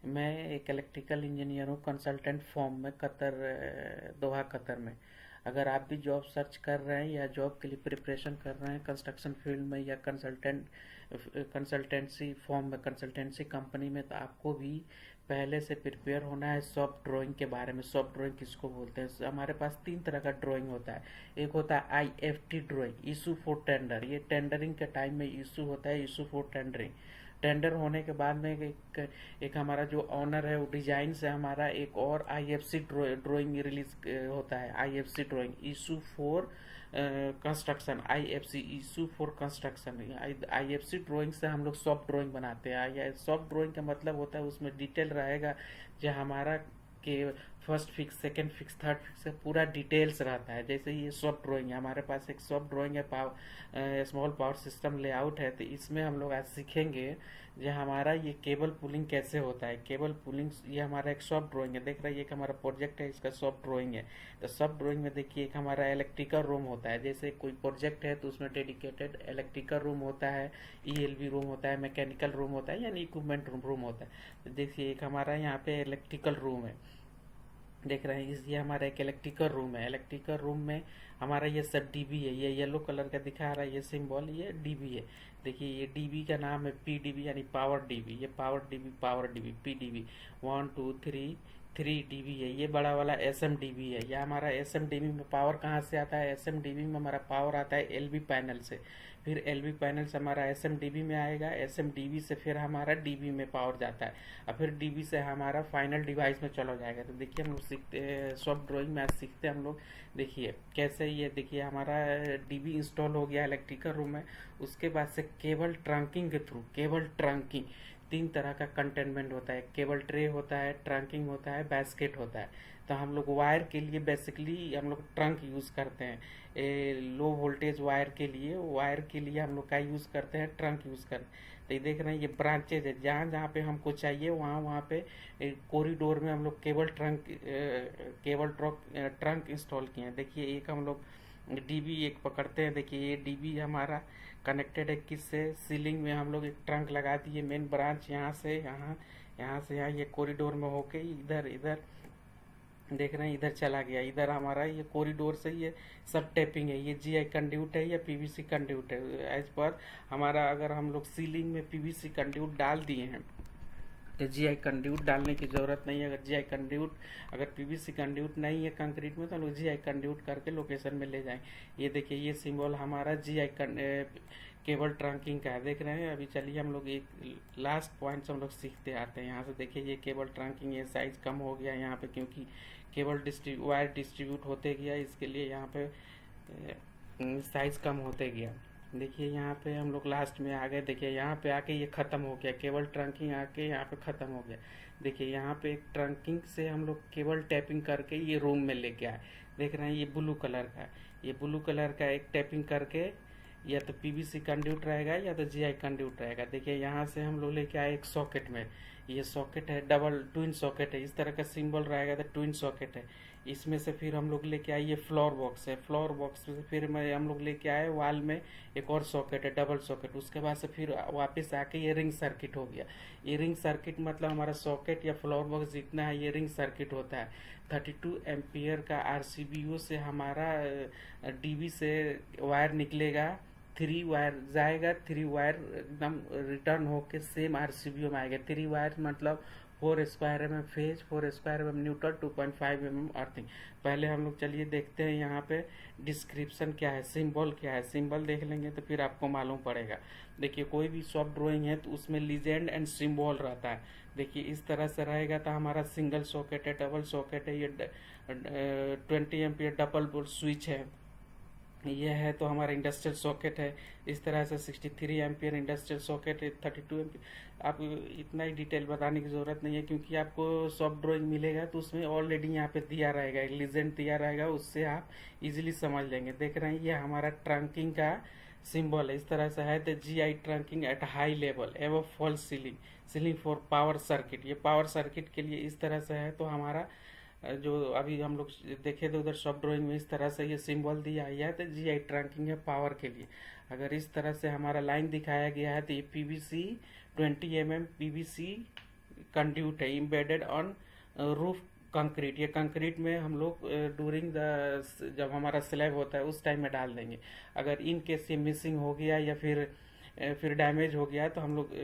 मैं एक electrical engineer हूँ, कंसल्टेंट फॉर्म में, दोहा कतर में। अगर आप भी जॉब सर्च कर रहे हैं या जॉब के लिए प्रिपरेशन कर रहे हैं कंस्ट्रक्शन फील्ड में या कंसल्टेंसी फॉर्म में, कंसल्टेंसी कंपनी में, तो आपको भी पहले से प्रिपेयर होना है सॉफ्ट ड्राइंग के बारे में। सॉफ्ट ड्राइंग किसको बोलते हैं? हमारे पास तीन तरह का ड्राइंग होता है। एक होता है IFT drawing, issue for tender. ये टेंडरिंग के टाइम में इशू होता है, इशू फॉर टेंडरिंग। टेंडर होने के बाद में एक हमारा जो ऑनर है वो डिजाइन से हमारा एक और IFC ड्राइंग रिलीज होता है। IFC drawing, issue for construction, IFC issue for construction. IFC drawing से हम लोग सॉफ्ट ड्राइंग बनाते हैं। या सॉफ्ट ड्राइंग का मतलब होता है उसमें डिटेल रहेगा, जो हमारा के first fix, second fix, third fix का पूरा डिटेल्स रहता है। जैसे ये सॉफ्ट ड्राइंग है, हमारे पास एक सॉफ्ट ड्राइंग है, स्मॉल पावर सिस्टम लेआउट है। तो इसमें हम लोग आज सीखेंगे जो हमारा ये केबल पुलिंग कैसे होता है। केबल पुलिंग ये हमारा एक सॉफ्ट ड्राइंग है। देख रहे हैं ये एक हमारा प्रोजेक्ट है, इसका सॉफ्ट ड्राइंग है। तो सॉफ्ट ड्राइंग में देखिए एक हमारा इलेक्ट्रिकल रूम होता है। जैसे कोई प्रोजेक्ट है तो उसमें डेडिकेटेड इलेक्ट्रिकल रूम होता है, ELV रूम होता है, मैकेनिकल रूम होता है, यानी इक्विपमेंट रूम होता है। तो देखिए एक हमारा यहाँ पे इलेक्ट्रिकल रूम है, देख रहे हैं ये हमारा एक इलेक्ट्रिकल रूम है। इलेक्ट्रिकल रूम में हमारा ये सब DB है, ये येलो कलर का दिखा रहा है ये सिंबल, ये DB है। देखिए ये DB का नाम है PDB, यानी पावर DB। ये पावर DB PDB 1 2 3 DB है। ये बड़ा वाला SMDB है। यह हमारा SMDB में पावर कहाँ से आता है? SMDB में हमारा पावर आता है LV पैनल से। फिर LV पैनल से हमारा SMDB में आएगा, SMDB से फिर हमारा DB में पावर जाता है, और फिर DB से हमारा फाइनल डिवाइस में चला जाएगा। तो देखिए हम लोग सीखते हैं सॉफ्ट ड्राइंग में, आज सीखते हैं हम लोग। देखिए कैसे, ये देखिए हमारा DB इंस्टॉल हो गया इलेक्ट्रिकल रूम में। उसके बाद से केबल ट्रंकिंग के थ्रू, केबल ट्रंकिंग तीन तरह का कंटेनमेंट होता है। केबल ट्रे होता है, ट्रंकिंग होता है, बैस्केट होता है। तो हम लोग वायर के लिए बेसिकली हम लोग ट्रंक यूज़ करते हैं। लो वोल्टेज वायर के लिए हम लोग का यूज़ करते हैं, ट्रंक यूज़ करते हैं। तो ये देख रहे हैं ये ब्रांचेज है, जहाँ जहाँ पे हमको चाहिए वहाँ वहाँ पे कॉरिडोर में हम लोग ट्रंक इंस्टॉल किए हैं। देखिए एक हम लोग DB एक पकड़ते हैं। देखिए ये DB हमारा कनेक्टेड है किससे? सीलिंग में हम लोग एक ट्रंक लगा दिए, मेन ब्रांच यहाँ से यहाँ, यहाँ से यहाँ, ये कॉरिडोर में होके इधर इधर देख रहे हैं इधर चला गया। इधर हमारा ये कॉरिडोर से ये सब टैपिंग है। ये GI कंड्यूट है या PVC कंड्यूट है एज पर हमारा। अगर हम लोग सीलिंग में PVC कंड्यूट डाल दिए हैं तो GI कंड्यूट डालने की ज़रूरत नहीं है। अगर GI कंड्यूट, अगर PVC कंड्यूट नहीं है कंक्रीट में, तो हम लोग GI कंड्यूट करके लोकेशन में ले जाएंगे। ये देखिए ये सिंबल हमारा GI केबल ट्रंकिंग का है। देख रहे हैं। अभी चलिए हम लोग एक लास्ट पॉइंट हम लोग सीखते आते हैं। यहाँ से देखिए ये केबल ट्रंकिंग, ये साइज कम हो गया यहाँ पे, क्योंकि केबल वायर डिस्ट्रीब्यूट होते गया, इसके लिए यहाँ पे साइज कम होते गया। देखिए यहाँ पे हम लोग लास्ट में आ गए। देखिए यहाँ पे आके ये ख़त्म हो गया, केबल ट्रंकिंग आके यहाँ पे ख़त्म हो गया। देखिए यहाँ पे एक ट्रंकिंग से हम लोग केबल टैपिंग करके ये रूम में लेके आए। देख रहे हैं ये ब्लू कलर का, ये ब्लू कलर का एक टैपिंग करके, या तो PVC कंड्यूट रहेगा या तो GI कंड्यूट रहेगा। देखिए यहाँ से हम लोग लेके आए एक सॉकेट में। ये सॉकेट है, डबल ट्विन सॉकेट है, इस तरह का सिंबल रहेगा तो ट्विन सॉकेट है। इसमें से फिर हम लोग लेके आए, ये फ्लोर बॉक्स है, फ्लोर बॉक्स से फिर हम लोग लेके आए वाल में एक और सॉकेट है, डबल सॉकेट। उसके बाद से फिर वापस आके ये रिंग सर्किट हो गया। ये रिंग सर्किट मतलब हमारा सॉकेट या फ्लोर बॉक्स जितना है ये रिंग सर्किट होता है। 32 एम्पियर का RCBO से हमारा DB से वायर निकलेगा, 3 वायर जाएगा, 3 वायर एकदम रिटर्न होके सेम RCBO में आएगा। 3 वायर मतलब 4 square mm phase, 4 square mm neutral, 2.5 mm earthing. पहले हम लोग चलिए देखते हैं यहाँ पे डिस्क्रिप्शन क्या है, सिंबल क्या है। सिंबल देख लेंगे तो फिर आपको मालूम पड़ेगा। देखिए कोई भी सॉफ्ट ड्राइंग है तो उसमें लीजेंड एंड सिंबल रहता है। देखिए इस तरह से रहेगा तो हमारा सिंगल सॉकेट है, डबल सॉकेट है, ये 20 एम्पियर डबल स्विच है। यह है तो हमारा इंडस्ट्रियल सॉकेट है। इस तरह से 63 एम्पियर इंडस्ट्रियल सॉकेट है, 32 एम्पियर। आप इतना ही डिटेल बताने की ज़रूरत नहीं है, क्योंकि आपको सॉफ्ट ड्राइंग मिलेगा तो उसमें ऑलरेडी यहाँ पे दिया रहेगा, एक लीजेंड दिया रहेगा, उससे आप इजीली समझ लेंगे। देख रहे हैं ये हमारा ट्रंकिंग का सिंबल है, इस तरह से है। तो GI trunking at high level एवं fall ceiling, ceiling for power circuit. ये पावर सर्किट के लिए इस तरह से है। तो हमारा जो अभी हम लोग देखे थे उधर सब ड्राइंग में इस तरह से ये सिंबल दिया गया है, तो GI ट्रंकिंग है पावर के लिए। अगर इस तरह से हमारा लाइन दिखाया गया है तो ये PVC 20 mm PVC कंड्यूट है इम्बेडेड ऑन रूफ कंक्रीट। ये कंक्रीट में हम लोग ड्यूरिंग द जब हमारा स्लैब होता है उस टाइम में डाल देंगे। अगर इन केस ये मिसिंग हो गया या फिर डैमेज हो गया तो हम लोग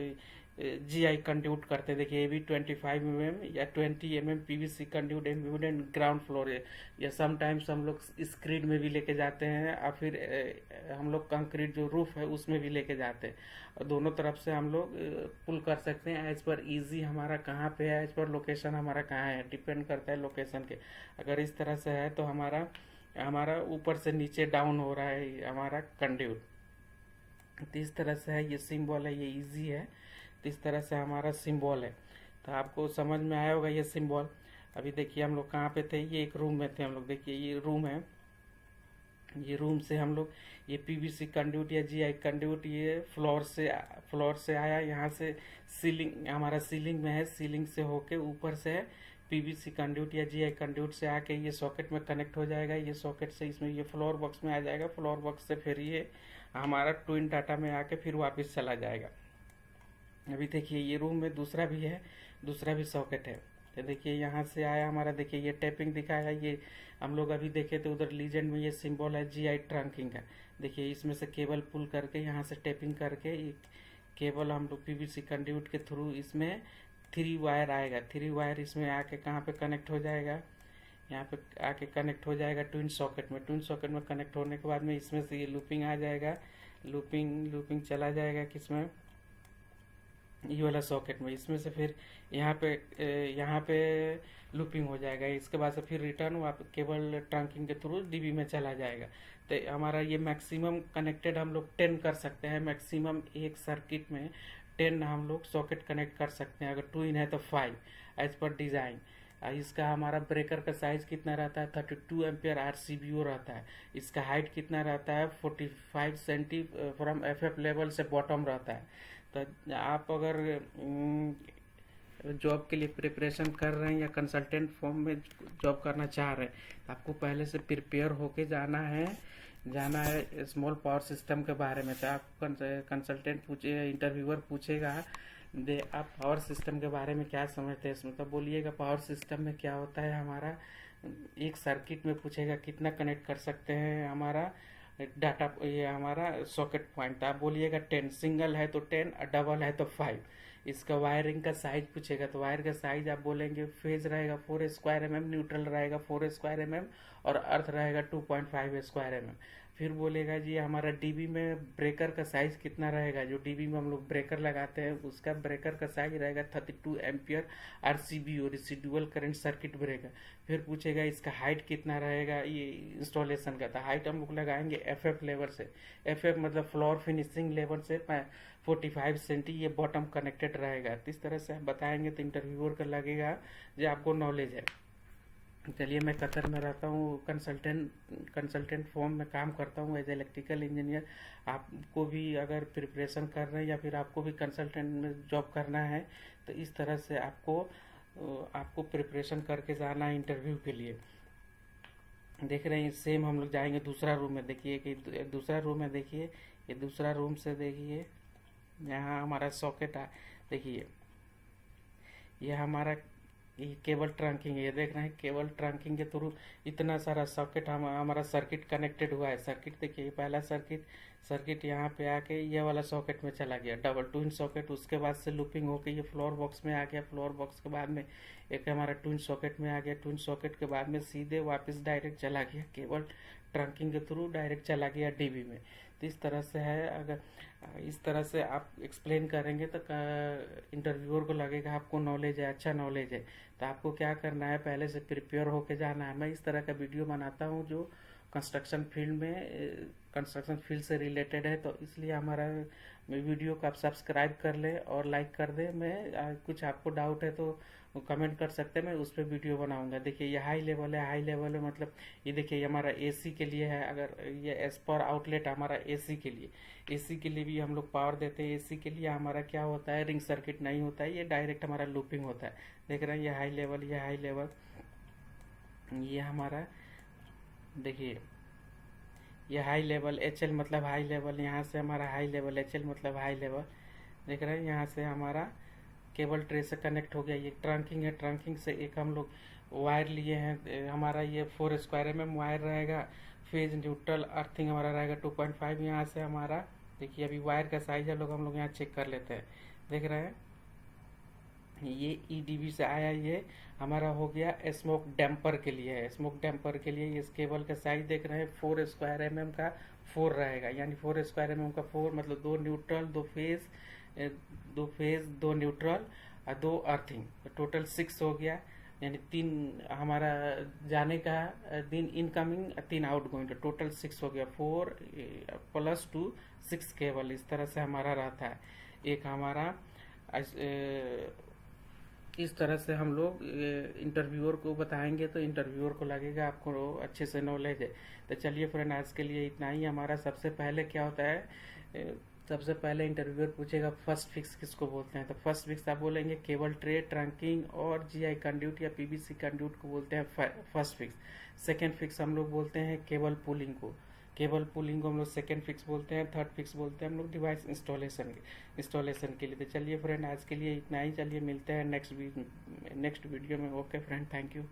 GI कंड्यूट करते हैं। देखिए ये भी 25 mm या 20 mm PVC conduit embedded ground floor है। या समटाइम्स हम लोग स्क्रीड में भी लेके जाते हैं और फिर हम लोग कंक्रीट जो रूफ है उसमें भी लेके जाते हैं। और दोनों तरफ से हम लोग पुल कर सकते हैं। एज पर ईजी हमारा कहाँ पे है, एज पर लोकेशन हमारा कहाँ है, डिपेंड करता है लोकेशन के। अगर इस तरह से है तो हमारा हमारा ऊपर से नीचे डाउन हो रहा है हमारा कंड्यूट। तो इस तरह से है, ये सिंबल है, ये इजी है। तो इस तरह से हमारा सिंबल है। तो आपको समझ में आया होगा ये सिंबल। अभी देखिए हम लोग कहाँ पे थे, ये एक रूम में थे हम लोग। देखिए ये रूम है, ये रूम से हम लोग ये PVC कंड्यूट या GI कंड्यूट ये फ्लोर से आया, यहाँ से सीलिंग हमारा सीलिंग में है, सीलिंग से होके ऊपर से है PVC कंड्यूट या GI कंड्यूट से आके ये सॉकेट में कनेक्ट हो जाएगा। ये सॉकेट से इसमें ये फ्लोर बॉक्स में आ जाएगा, फ्लोर बॉक्स से फिर ये हमारा ट्विन डाटा में आके फिर वापस चला जाएगा। अभी देखिए ये रूम में दूसरा भी है, दूसरा भी सॉकेट है। तो देखिए यहाँ से आया हमारा, देखिए ये टैपिंग दिखाया, ये हम लोग अभी देखे तो उधर लीजेंड में ये सिंबल है GI ट्रंकिंग का। देखिए इसमें से केबल पुल करके यहाँ से टैपिंग करके केबल हम लोग PVC कंड्यूट के थ्रू इसमें 3 वायर आएगा। 3 वायर इसमें आके कहाँ पे कनेक्ट हो जाएगा, यहाँ पे आके कनेक्ट हो जाएगा ट्विन सॉकेट में। ट्विन सॉकेट में कनेक्ट होने के बाद में इसमें से ये लूपिंग आ जाएगा, लूपिंग चला जाएगा किसमें, ये वाला सॉकेट में। इसमें से फिर यहाँ पे लूपिंग हो जाएगा। इसके बाद से फिर रिटर्न केबल ट्रंकिंग के थ्रू DB में चला जाएगा। तो हमारा ये मैक्सिमम कनेक्टेड हम लोग 10 कर सकते हैं। मैक्सिमम एक सर्किट में 10 हम लोग सॉकेट कनेक्ट कर सकते हैं। अगर ट्विन है तो 5 एज पर डिज़ाइन। इसका हमारा ब्रेकर का साइज कितना रहता है, 32 एम्पियर RCBO रहता है। इसका हाइट कितना रहता है, 45 सेंटी फ्रॉम FF लेवल से बॉटम रहता है। तो आप अगर जॉब के लिए प्रिपरेशन कर रहे हैं या कंसल्टेंट फॉर्म में जॉब करना चाह रहे हैं तो आपको पहले से प्रिपेयर होके जाना है स्मॉल पावर सिस्टम के बारे में। तो आप कंसल्टेंट इंटरव्यूअर पूछेगा आप पावर सिस्टम के बारे में क्या समझते हैं इसमें, तो बोलिएगा पावर सिस्टम में क्या होता है हमारा, एक सर्किट में पूछेगा कितना कनेक्ट कर सकते हैं हमारा डाटा, ये हमारा सॉकेट पॉइंट। आप बोलिएगा 10, सिंगल है तो 10 और डबल है तो 5। इसका वायरिंग का साइज पूछेगा तो वायर का साइज आप बोलेंगे फेज रहेगा 4 स्क्वायर mm, न्यूट्रल रहेगा 4 स्क्वायर mm और अर्थ रहेगा 2.5 स्क्वायर mm। फिर बोलेगा जी हमारा DB में ब्रेकर का साइज कितना रहेगा, जो DB में हम लोग ब्रेकर लगाते हैं उसका ब्रेकर का साइज रहेगा 32 ampere RCBO residual current circuit breaker. फिर पूछेगा इसका हाइट कितना रहेगा ये इंस्टॉलेशन का, तो हाइट हम लोग लगाएंगे FF लेवल से। FF मतलब फ्लोर फिनिशिंग लेवल से 45 सेंटी ये बॉटम कनेक्टेड रहेगा। तो इस तरह से आप बताएंगे तो इंटरव्यूअर का लगेगा जो आपको नॉलेज है। चलिए मैं कतर में रहता हूँ, कंसल्टेंट फॉर्म में काम करता हूँ एज इलेक्ट्रिकल इंजीनियर। आपको भी अगर प्रिपरेशन कर रहे हैं या फिर आपको भी कंसल्टेंट में जॉब करना है तो इस तरह से आपको प्रिपरेशन करके जाना है इंटरव्यू के लिए। देख रहे हैं सेम हम लोग जाएंगे दूसरा रूम में। देखिए कि दूसरा रूम है, देखिए ये दूसरा रूम से देखिए यहाँ हमारा सॉकेट है। देखिए ये हमारा ये केबल ट्रंकिंग है, ये देख रहे हैं केबल ट्रंकिंग के थ्रू इतना सारा सॉकेट हमारा सर्किट कनेक्टेड हुआ है। सर्किट देखिए पहला सर्किट यहाँ पे आके ये वाला सॉकेट में चला गया, डबल ट्विन सॉकेट। उसके बाद से लूपिंग होके ये फ्लोर बॉक्स में आ गया, फ्लोर बॉक्स के बाद में एक हमारा ट्विन सॉकेट में आ गया, ट्विन सॉकेट के बाद में सीधे वापस डायरेक्ट चला गया केबल ट्रंकिंग के थ्रू डायरेक्ट चला गया DB में। तो इस तरह से है, अगर इस तरह से आप एक्सप्लेन करेंगे तो इंटरव्यूअर को लगेगा आपको नॉलेज है, अच्छा नॉलेज है। तो आपको क्या करना है, पहले से प्रिपेयर होके जाना है। मैं इस तरह का वीडियो बनाता हूँ जो कंस्ट्रक्शन फील्ड से रिलेटेड है, तो इसलिए हमारा वीडियो को आप सब्सक्राइब कर ले और लाइक कर दे। मैं कुछ आपको डाउट है तो कमेंट कर सकते हैं, मैं उस पर वीडियो बनाऊंगा। देखिए ये हाई लेवल है मतलब ये देखिए ये हमारा AC के लिए है। अगर ये एज पर आउटलेट हमारा AC के लिए भी हम लोग पावर देते हैं। AC के लिए हमारा क्या होता है, रिंग सर्किट नहीं होता है, ये डायरेक्ट हमारा लूपिंग होता है। देख रहे हैं ये हाई लेवल ये हमारा देखिए ये हाई लेवल HL मतलब हाई लेवल, यहाँ से हमारा हाई लेवल, HL मतलब हाई लेवल। देख रहे हैं यहाँ से हमारा केबल ट्रे से कनेक्ट हो गया। ये ट्रंकिंग है, ट्रंकिंग से एक हम लोग वायर लिए हैं, हमारा ये 4² वायर रहेगा। फेज न्यूट्रल अर्थिंग हमारा रहेगा 2.5। यहाँ से हमारा देखिए अभी वायर का साइज हम लोग यहाँ चेक कर लेते हैं। देख रहे हैं ये EDB से आया, ये हमारा हो गया स्मोक डैम्पर के लिए है। स्मोक डैम्पर के लिए इस केबल का साइज देख रहे हैं 4² का 4 रहेगा, यानी 4² का 4 मतलब 2 न्यूट्रल, 2 न्यूट्रल और 2 अर्थिंग, तो टोटल 6 हो गया। यानी 3 हमारा जाने का, 3 इनकमिंग 3 आउटगोइंग, तो टोटल 6 हो गया। 4 + 2 6 केबल इस तरह से हमारा रहता है। एक हमारा इस तरह से हम लोग इंटरव्यूअर को बताएंगे तो इंटरव्यूअर को लगेगा आपको अच्छे से नॉलेज है। तो चलिए फ्रेंड, आज के लिए इतना ही हमारा। सबसे पहले क्या होता है, सबसे पहले इंटरव्यूअर पूछेगा फर्स्ट फिक्स किसको बोलते हैं, तो फर्स्ट फिक्स आप बोलेंगे केबल ट्रे, ट्रंकिंग और GI कंड्यूट या PVC कंड्यूट को बोलते हैं फर्स्ट फिक्स। सेकेंड फिक्स हम लोग बोलते हैं केबल पुलिंग को, केबल पुलिंग को हम लोग सेकेंड फिक्स बोलते हैं। थर्ड फिक्स बोलते हैं हम लोग डिवाइस इंस्टॉलेशन के लिए। तो चलिए फ्रेंड, आज के लिए इतना ही। चलिए मिलते हैं नेक्स्ट वीडियो में। Okay friend, thank you.